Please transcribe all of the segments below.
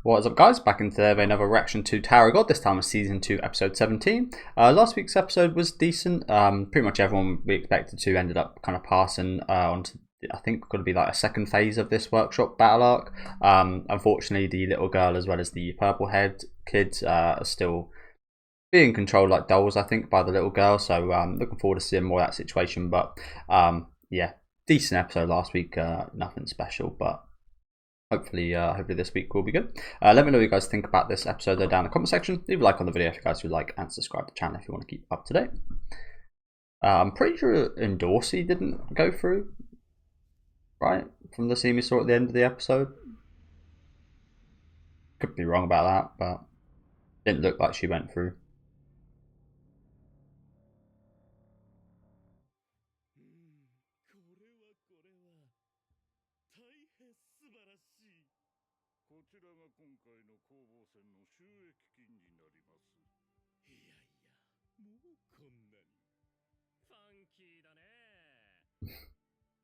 What is up, guys? Back in today with another reaction to Tower of God, this time of Season 2, Episode 17. Last week's episode was decent. Pretty much everyone we expected to ended up kind of passing on to, I think, going to be like a second phase of this workshop battle arc. Unfortunately, the little girl as well as the purple-haired kids are still being controlled like dolls, I think, by the little girl. So looking forward to seeing more of that situation. But yeah, decent episode last week. Nothing special, but hopefully this week will be good. Let me know what you guys think about this episode though down in the comment section. Leave a like on the video if you guys would like, and subscribe to the channel if you want to keep up to date. I'm pretty sure Endorsey didn't go through, right? From the scene we saw at the end of the episode. Could be wrong about that, but didn't look like she went through.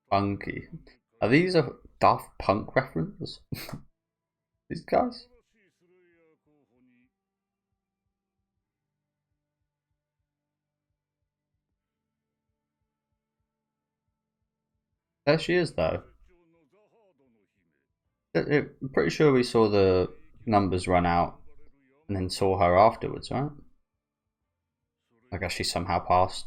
Funky. Are these a Daft Punk reference? These guys? There she is though. I'm pretty sure we saw the numbers run out and then saw her afterwards, right? I guess she somehow passed.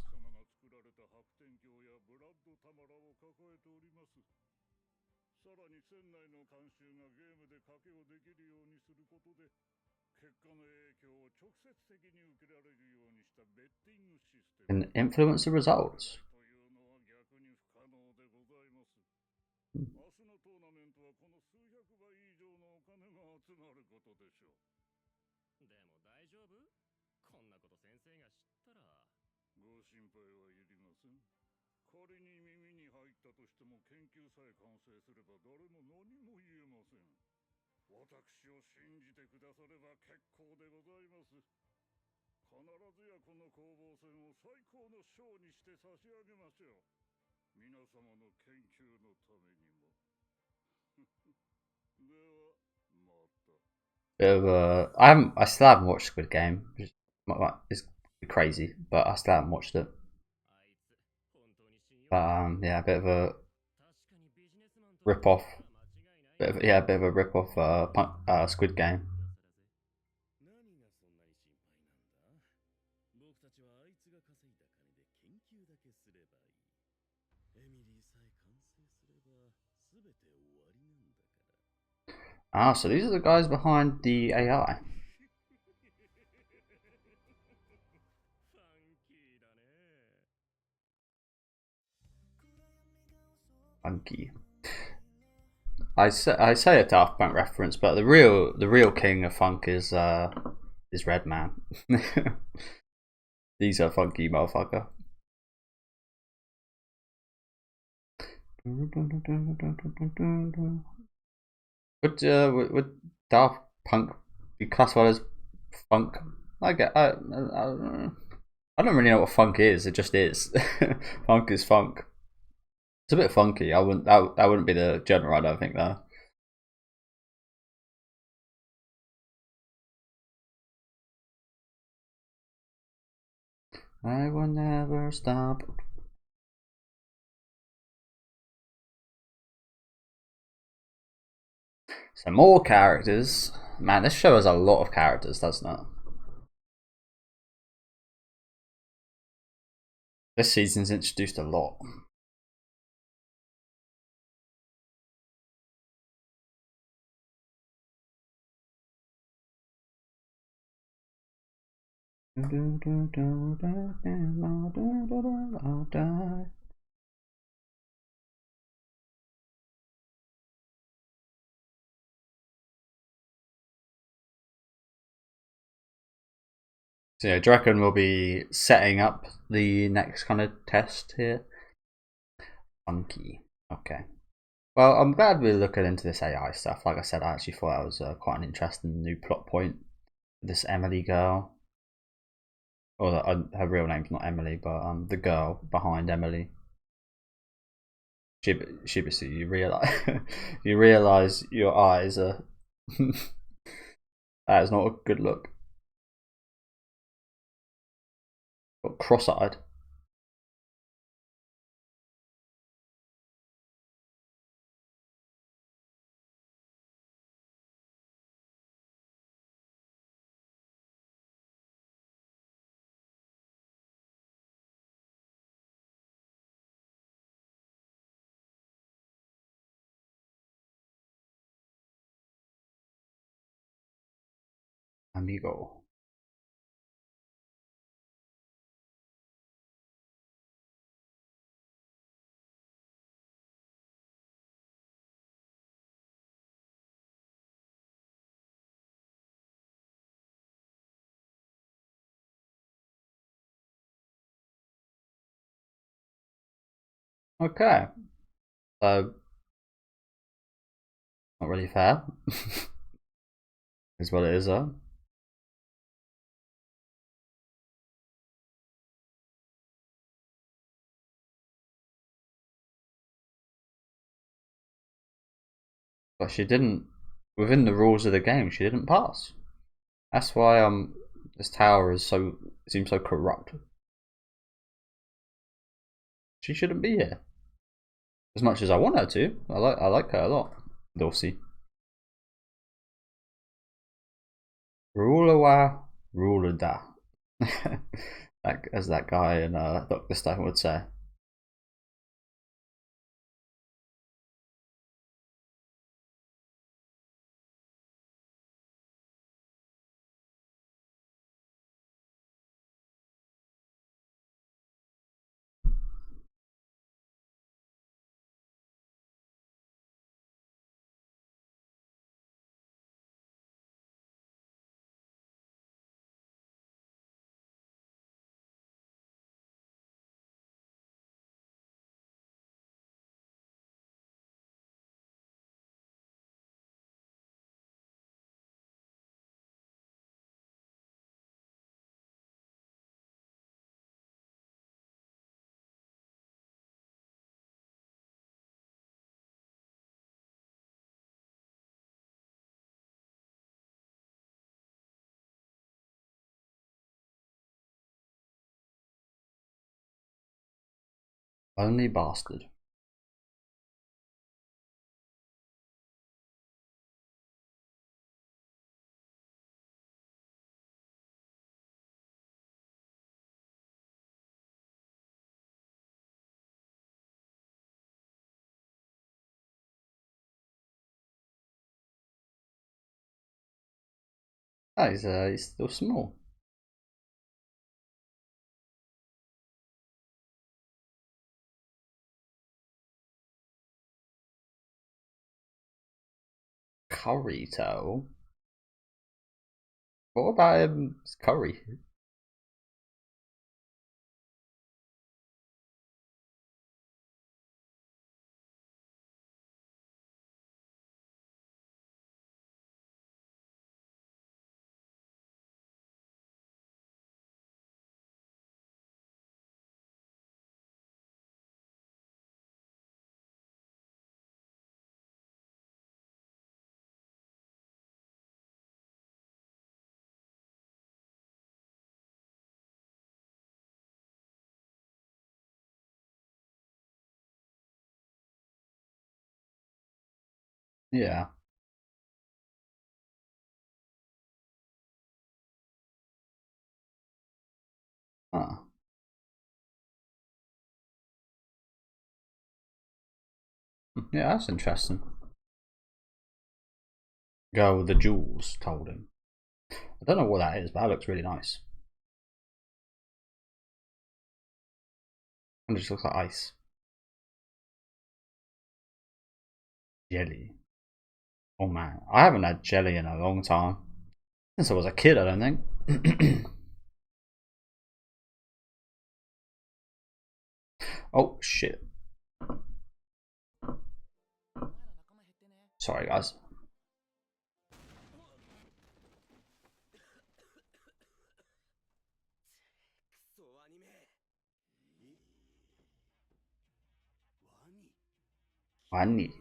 And influence the results. I still haven't watched Squid Game. It's crazy, but I still haven't watched it. Yeah, a bit of a rip off. A bit of a rip off Squid Game. Ah, so these are the guys behind the AI. Funky. I say a Daft Punk reference, but the real king of funk is Redman. These are funky motherfucker. Would Daft Punk be classified as funk? I don't really know what funk is. It just is. Funk is funk. It's a bit funky. That wouldn't be the genre. I don't think though. I will never stop. So more characters. Man, this show has a lot of characters, doesn't it? This season's introduced a lot. So yeah, do you reckon we'll be setting up the next kind of test here? Funky. Okay. Well, I'm glad we're looking into this AI stuff. Like I said, I actually thought that was quite an interesting new plot point. This Emily girl. Or her real name's not Emily, but the girl behind Emily. Shibisi, you realize you realize your eyes are That is not a good look. Got cross-eyed. Amigo. Okay. So, not really fair. Is what it is, though. But she didn't, within the rules of the game, she didn't pass. That's why this tower is seems so corrupt. She shouldn't be here. As much as I want her to. I like her a lot. Dulcie. Ruler ruler da. As that guy in Doctor Stone would say. Only bastard. Oh, he's still small. Curry toe. What about him? Curry. Yeah. Huh. Yeah, that's interesting. Girl with the jewels told him. I don't know what that is, but that looks really nice. And it just looks like ice. Jelly. Oh man, I haven't had jelly in a long time. Since I was a kid, I don't think. Oh shit. Sorry guys. I need.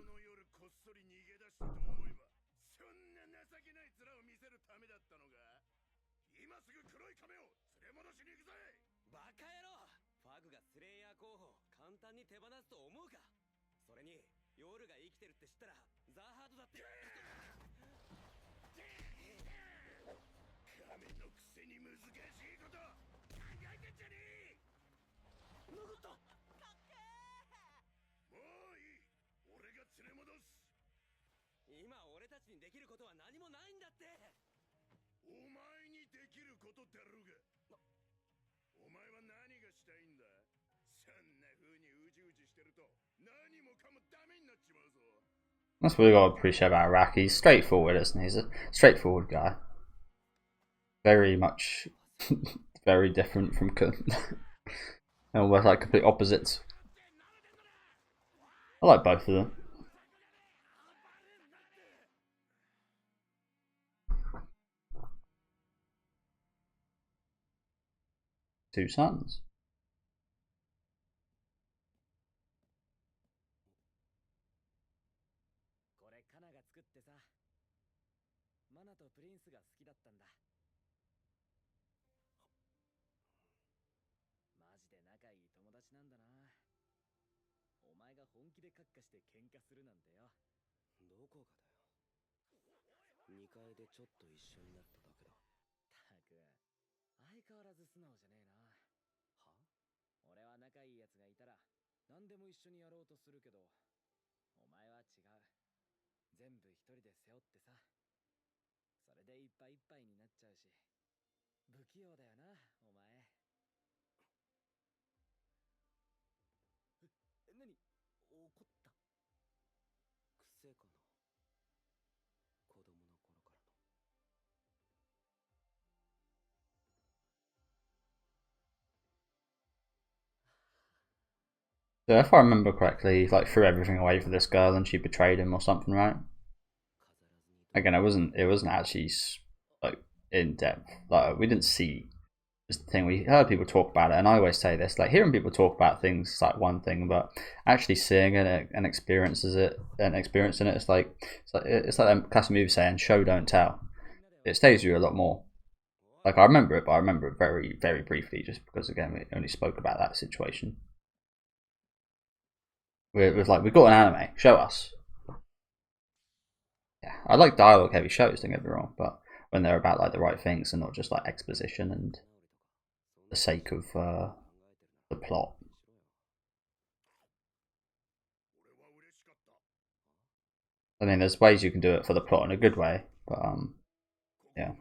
That's what we gotta appreciate about Iraq. He's straightforward, isn't he? He's a straightforward guy. Very much, very different from almost like complete opposites. I like both of them. Two sons. So if I remember correctly, he like threw everything away for this girl and she betrayed him or something, right? Again, it wasn't actually like in depth. Like we didn't see this thing. We heard people talk about it, and I always say this: like hearing people talk about things is like one thing, but actually seeing it and experiencing it, it's like that classic movie saying "show don't tell." It stays with you a lot more. Like I remember it, but I remember it very, very briefly, just because again we only spoke about that situation. It was like we got an anime, show us. Yeah, I like dialogue heavy shows. Don't get me wrong, but when they're about like the right things and not just like exposition and the sake of the plot. I mean, there's ways you can do it for the plot in a good way, but yeah.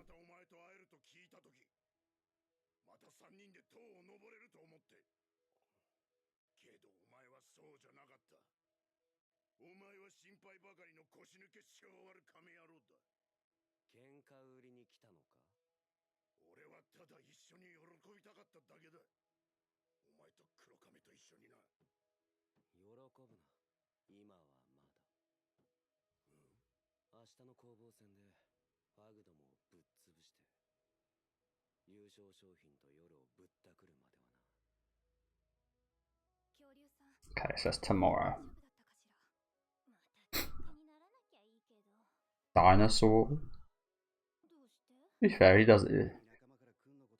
Okay, so that's tomorrow. Dinosaur. To be fair, he does it.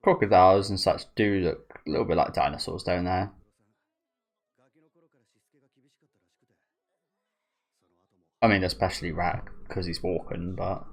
Crocodiles and such do look a little bit like dinosaurs, don't they? I mean, especially Rack because he's walking, but.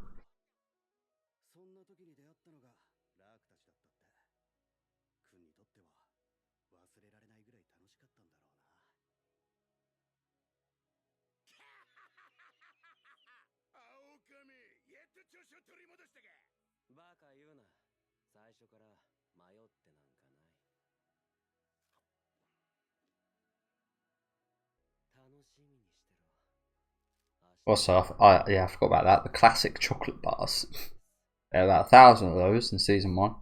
Also, I forgot about that. The classic chocolate bars. There are about 1,000 of those in season 1.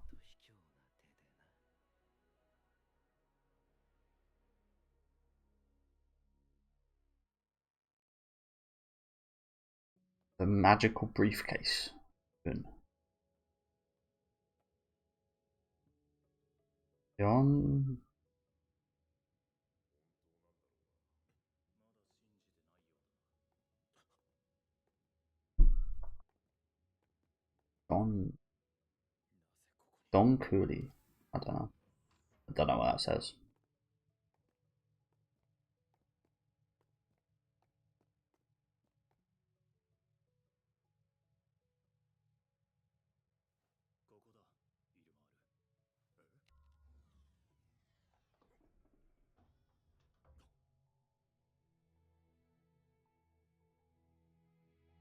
The magical briefcase. John. John. Don Cooley. I don't know. I don't know what that says.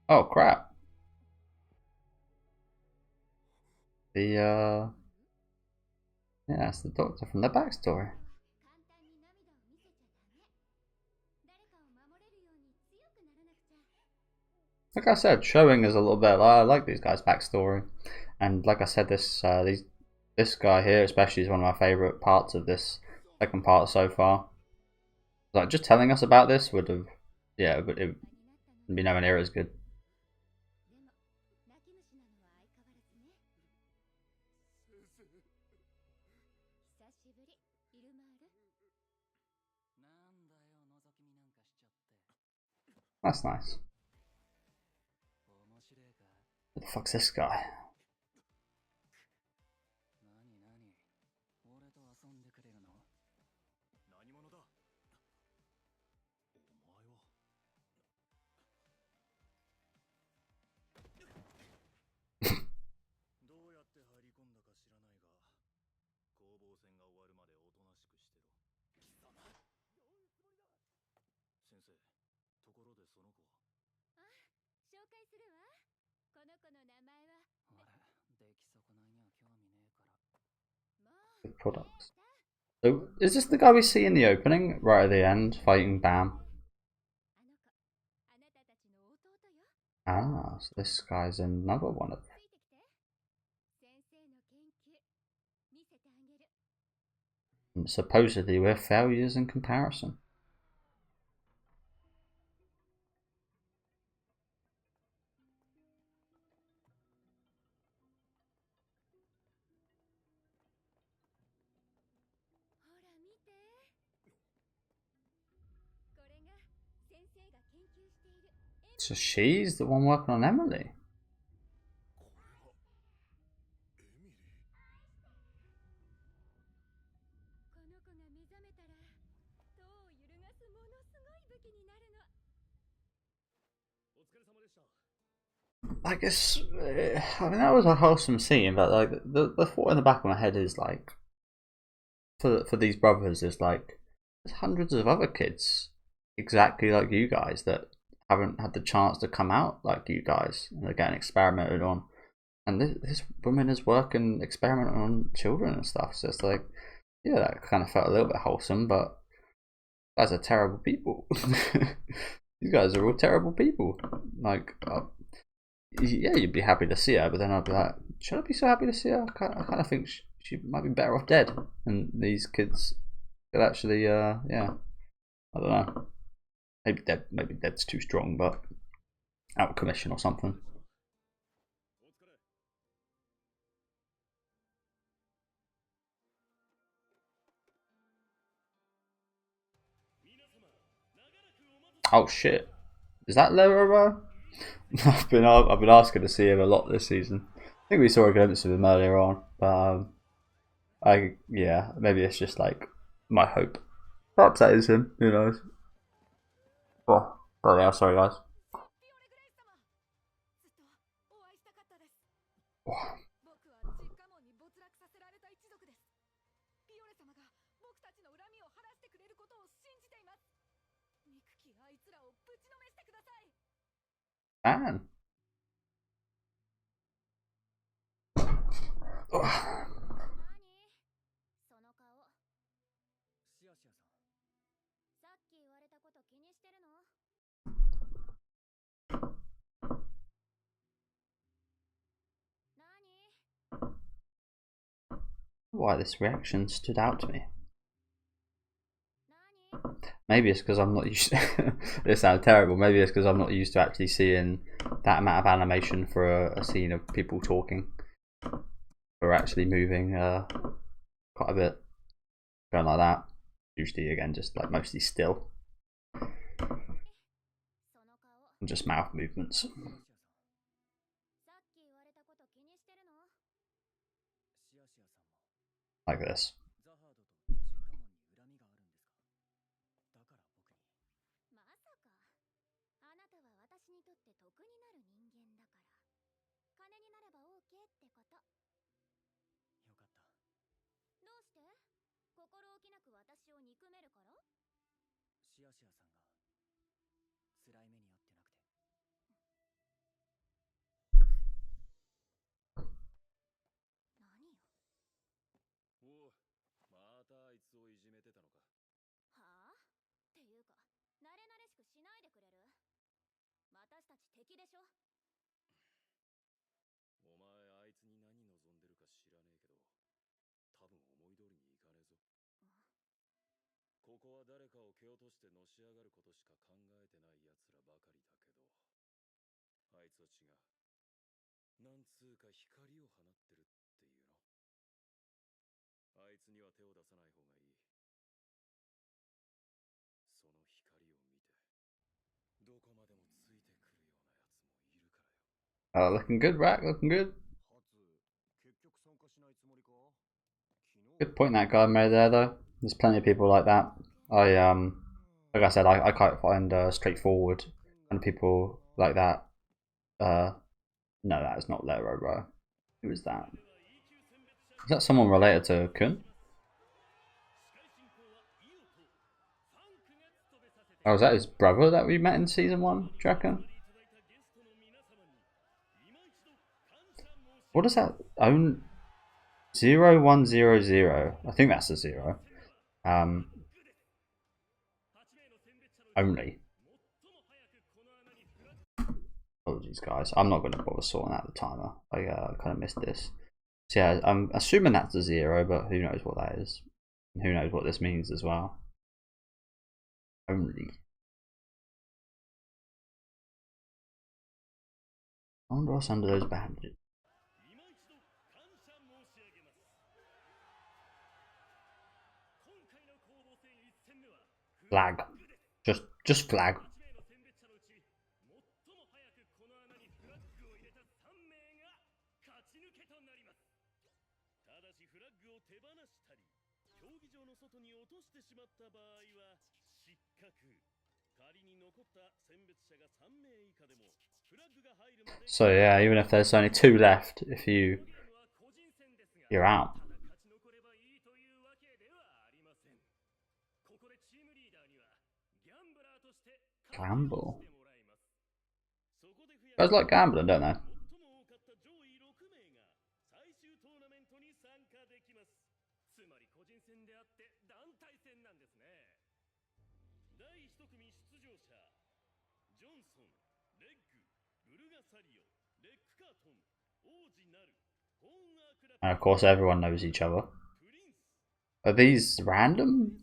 Oh crap. Yeah, it's the doctor from the backstory. Like I said, showing is a little bit. I like these guys' backstory, and like I said, this guy here especially is one of my favorite parts of this second part so far. Like just telling us about this would have, yeah, but it would be nowhere near as good. That's nice. What the fuck's this guy? Products. So is this the guy we see in the opening, right at the end, fighting Bam? Ah, so this guy's another one of them. And supposedly we're failures in comparison. So she's the one working on Emily. I guess I mean that was a wholesome scene, but like the thought in the back of my head is like, for these brothers is like, there's hundreds of other kids exactly like you guys that haven't had the chance to come out like you guys, and they're getting experimented on, and this woman is working experimenting on children and stuff. So it's like, yeah, that kind of felt a little bit wholesome, but you guys are terrible people. You guys are all terrible people. Like, yeah, you'd be happy to see her, but then I'd be like, should I be so happy to see her? I kind of think she might be better off dead, and these kids could actually, yeah, I don't know. Maybe dead's too strong, but out of commission or something. Oh shit, is that Lero? I've been asking to see him a lot this season. I think we saw a glimpse of him earlier on, but yeah, maybe it's just like my hope. Perhaps that is him. Who knows? Oh, but yeah, sorry guys. Oh. Man. Oh. Why this reaction stood out to me. Maybe it's because I'm not used to this sounds terrible. Maybe it's because I'm not used to actually seeing that amount of animation for a scene of people talking, or actually moving quite a bit, going like that. Usually again just like mostly still and just mouth movements. Like this. 'Looking good, Rack, looking good. Good point that guy made there, though. There's plenty of people like that. Like I said, I can't find straightforward kind of people like that. No, that is not Lero, bro. Who is that? Is that someone related to Kun? Oh, is that his brother that we met in season 1, do you reckon? What is that? 0100. I think that's a 0. Only. Apologies, guys. I'm not going to bother sorting out the timer. I kind of missed this. So yeah, I'm assuming that's a 0, but who knows what that is? And who knows what this means as well? Only. I wonder what's under those bandages. Flag. Just flag. So yeah, even if there's only 2 left, if you're out. Gamble. Guys like gambling, don't they? And of course everyone knows each other. Are these random?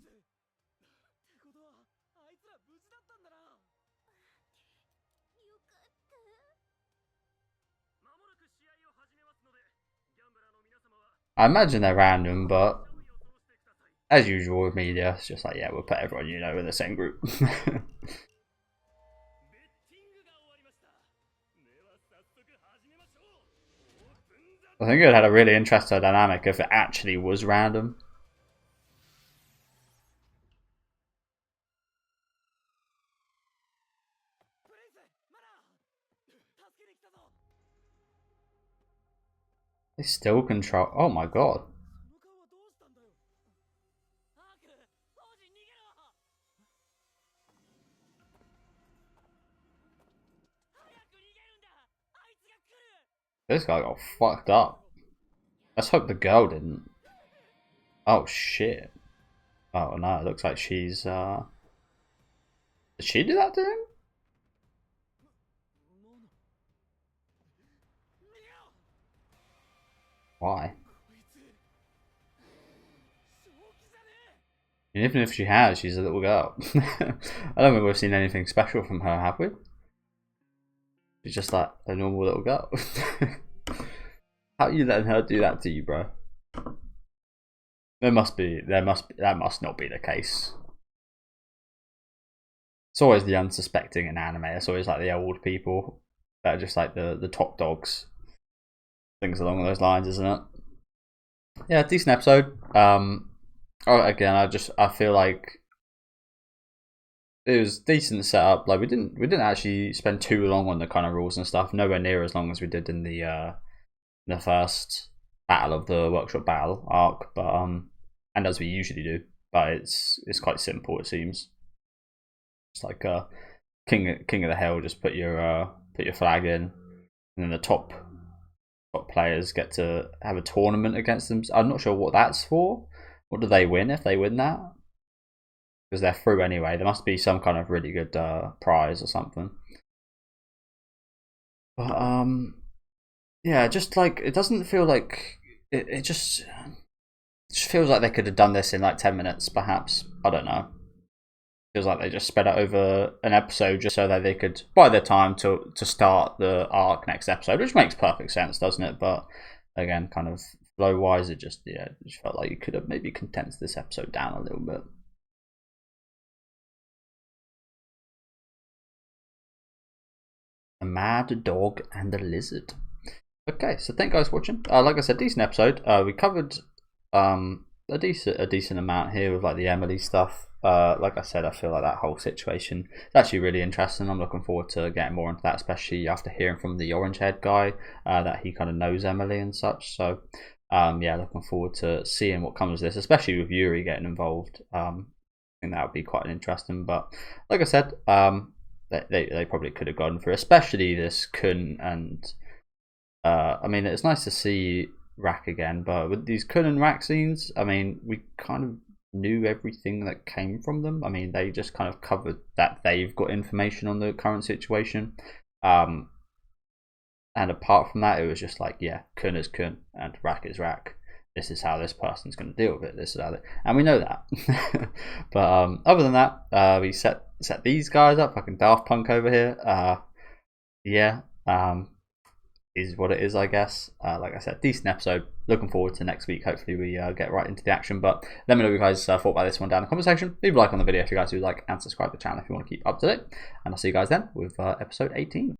I imagine they're random, but as usual with media, it's just like, yeah, we'll put everyone you know in the same group. I think it would have had a really interesting dynamic if it actually was random. They still control. Oh my god. This guy got fucked up. Let's hope the girl didn't. Oh shit. Oh no, it looks like she's Did she do that to him? Why? And even if she has, she's a little girl. I don't think we've seen anything special from her, have we? She's just like a normal little girl. How are you letting her do that to you, bro? That must not be the case. It's always the unsuspecting in anime. It's always like the old people that are just like the top dogs. Things along those lines, isn't it? Yeah, decent episode. Again, I feel like it was decent setup. Like we didn't actually spend too long on the kind of rules and stuff. Nowhere near as long as we did in the first battle of the workshop battle arc, but and as we usually do. But it's quite simple. It seems it's like king of the hill. Just put your flag in, and then the top players get to have a tournament against them. I'm not sure what that's for. What do they win if they win that? Because they're through anyway. There must be some kind of really good prize or something. But yeah, just like it doesn't feel like it just feels like they could have done this in like 10 minutes, perhaps. I don't know. Feels like they just sped it over an episode just so that they could buy their time to start the arc next episode, which makes perfect sense, doesn't it? But again, kind of flow wise, it just felt like you could have maybe condensed this episode down a little bit. A mad dog and a lizard. Okay, so thank you guys for watching. Like I said, decent episode. We covered a decent amount here with like the Emily stuff. Like I said, I feel like that whole situation is actually really interesting. I'm looking forward to getting more into that, especially after hearing from the orange haired guy that he kind of knows Emily and such. So yeah, looking forward to seeing what comes of this, especially with Yuri getting involved. I think that would be quite interesting. But like I said, they probably could have gone for, especially this Kun and I mean, it's nice to see Rack again, but with these Kun and Rack scenes, I mean, we kind of knew everything that came from them. I mean, they just kind of covered that they've got information on the current situation. And apart from that, it was just like, yeah, Kun is Kun and Rack is Rack. This is how this person's going to deal with it. This is how and we know that. But other than that, we set these guys up. Fucking Daft Punk over here. Yeah. Is what it is, I guess. Like I said, decent episode. Looking forward to next week. Hopefully we get right into the action. But let me know what you guys thought about this one down in the comment section. Leave a like on the video if you guys do like, and subscribe to the channel if you want to keep up to date. And I'll see you guys then with episode 18.